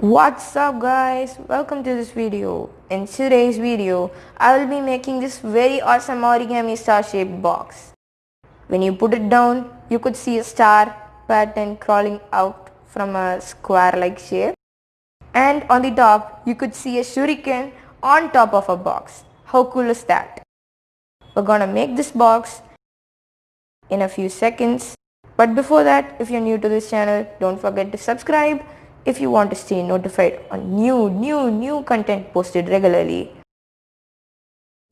What's up guys, welcome to this video. In today's video, I will be making this very awesome origami star shaped box. When you put it down, you could see a star pattern crawling out from a square like shape, and on the top you could see a shuriken on top of a box. How cool is that? We're gonna make this box in a few seconds. But before that, if you're new to this channel, don't forget to subscribe if you want to stay notified on new content posted regularly.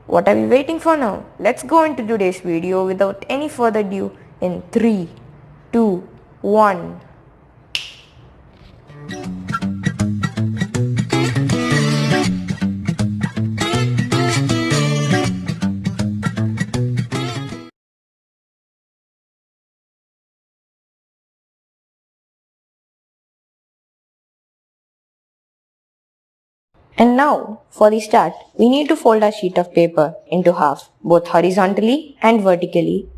What are we waiting for now? Let's go into today's video without any further ado in 3, 2, 1. And now, for the start, we need to fold our sheet of paper into half, both horizontally and vertically.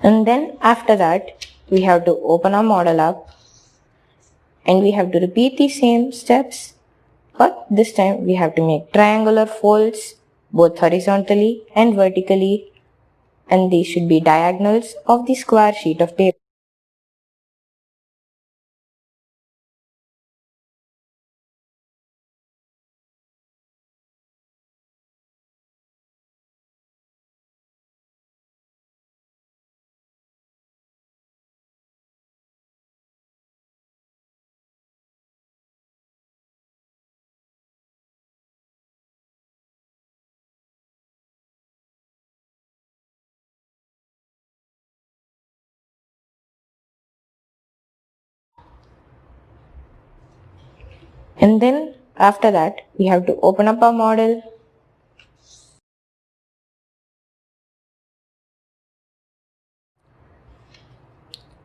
And then after that, we have to open our model up and we have to repeat the same steps, but this time we have to make triangular folds both horizontally and vertically, and these should be diagonals of the square sheet of paper. And then after that, we have to open up our model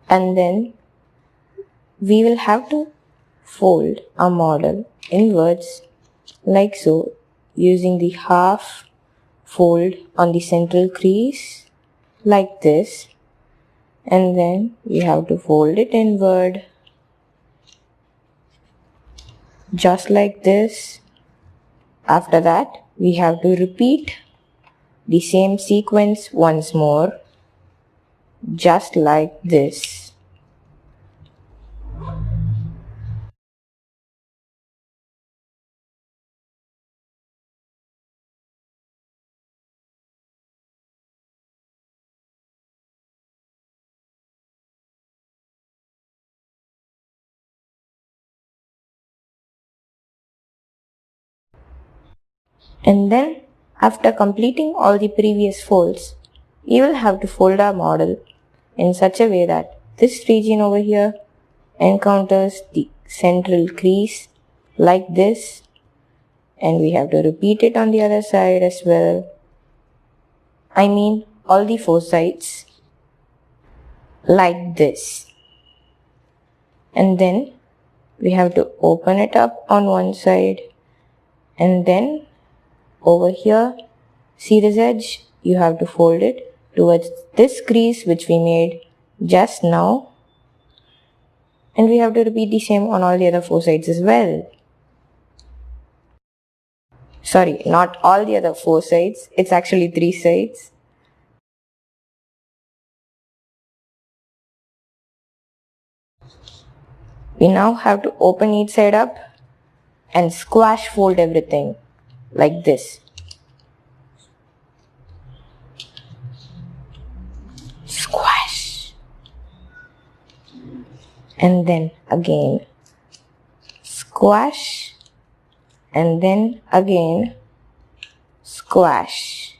and then we will have to fold our model inwards like so, using the half fold on the central crease like this, and then we have to fold it inward just like this. After that, we have to repeat the same sequence once more, just like this. And then, after completing all the previous folds, we will have to fold our model in such a way that this region over here encounters the central crease like this, and we have to repeat it on the other side as well. I mean all the four sides like this. And then we have to open it up on one side, and then over here, see this edge? You have to fold it towards this crease which we made just now, and we have to repeat the same on all the other four sides as well. Sorry, not all the other four sides, it's actually 3 sides. We now have to open each side up and squash fold everything like this. Squash. And then again squash and then again squash.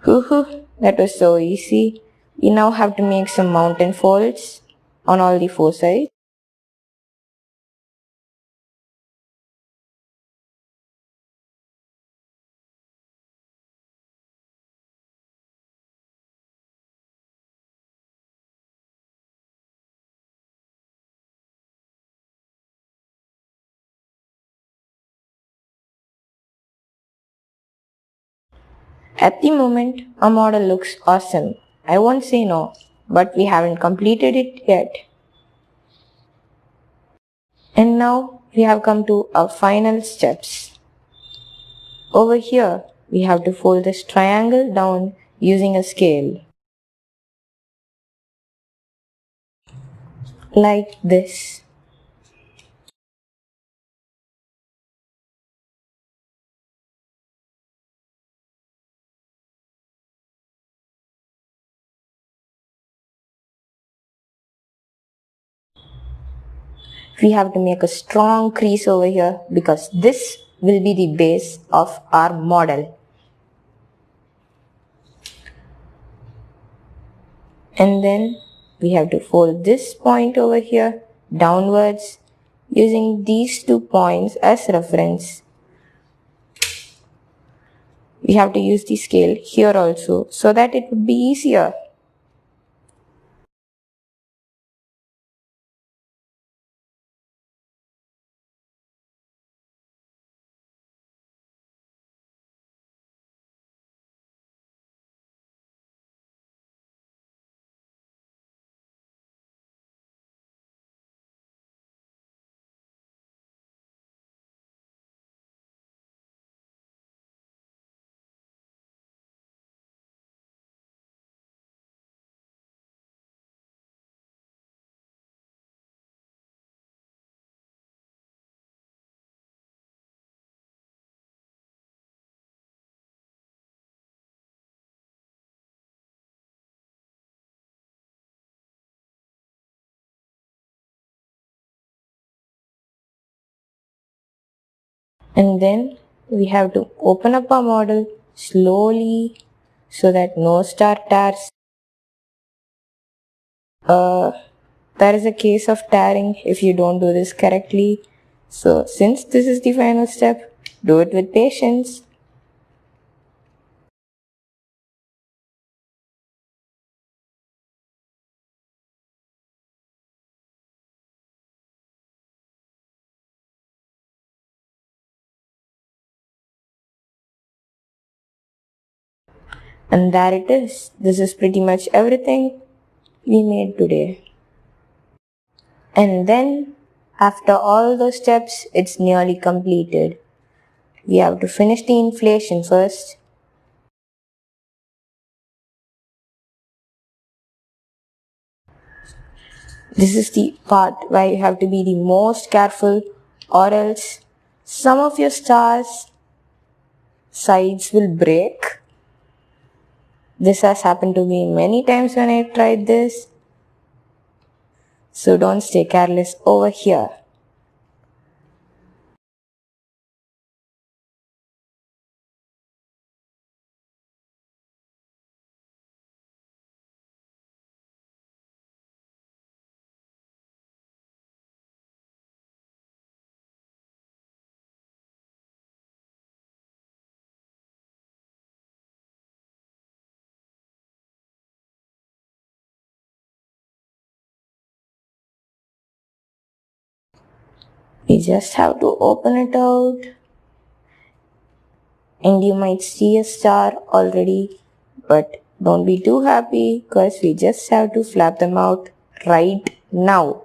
Woohoo, that was so easy. We now have to make some mountain folds on all the four sides. At the moment, our model looks awesome. I won't say no, but we haven't completed it yet. And now we have come to our final steps. Over here, we have to fold this triangle down using a scale. Like this. We have to make a strong crease over here because this will be the base of our model. And then we have to fold this point over here downwards using these 2 points as reference. We have to use the scale here also so that it would be easier. And then we have to open up our model slowly so that no star tears. There is a case of tearing if you don't do this correctly. So since this is the final step, do it with patience. And there it is. This is pretty much everything we made today. And then after all those steps, it's nearly completed. We have to finish the inflation first. This is the part where you have to be the most careful or else some of your stars sides will break. This has happened to me many times when I tried this. So don't stay careless over here. We just have to open it out. And you might see a star already, but don't be too happy because we just have to flap them out right now.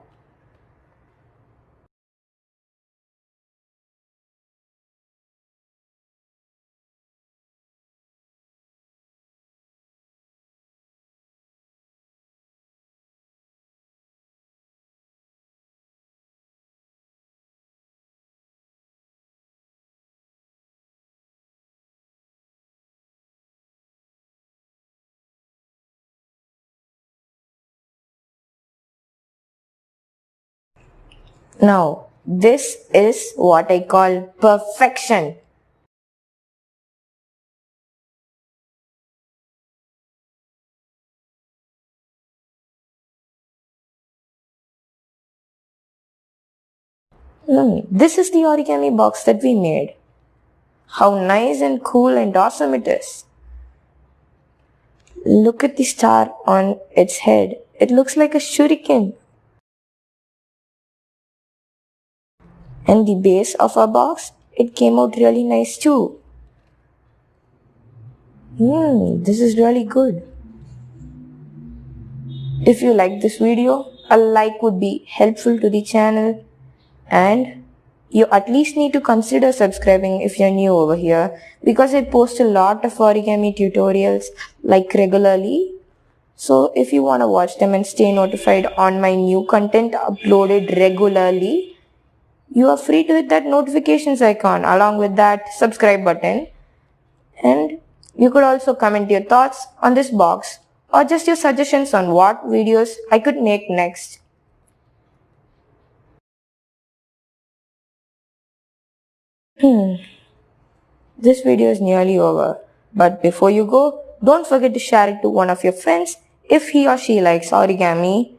Now, This is what I call perfection. This is the origami box that we made. How nice and cool and awesome it is. Look at the star on its head. It looks like a shuriken. And the base of our box, it came out really nice too. This is really good. If you like this video, a like would be helpful to the channel, and you at least need to consider subscribing if you're new over here, because I post a lot of origami tutorials like regularly. So if you want to watch them and stay notified on my new content uploaded regularly, you are free to hit that notifications icon along with that subscribe button. And you could also comment your thoughts on this box or just your suggestions on what videos I could make next. This video is nearly over, but before you go, don't forget to share it to one of your friends if he or she likes origami.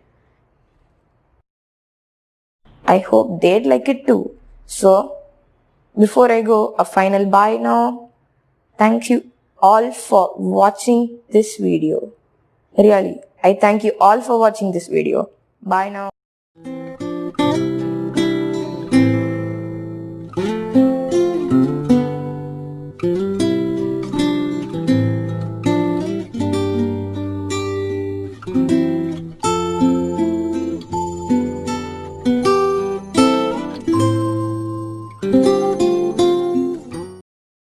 I hope they'd like it too. So, before I go, a final bye now. Thank you all for watching this video. Really, I thank you all for watching this video. Bye now.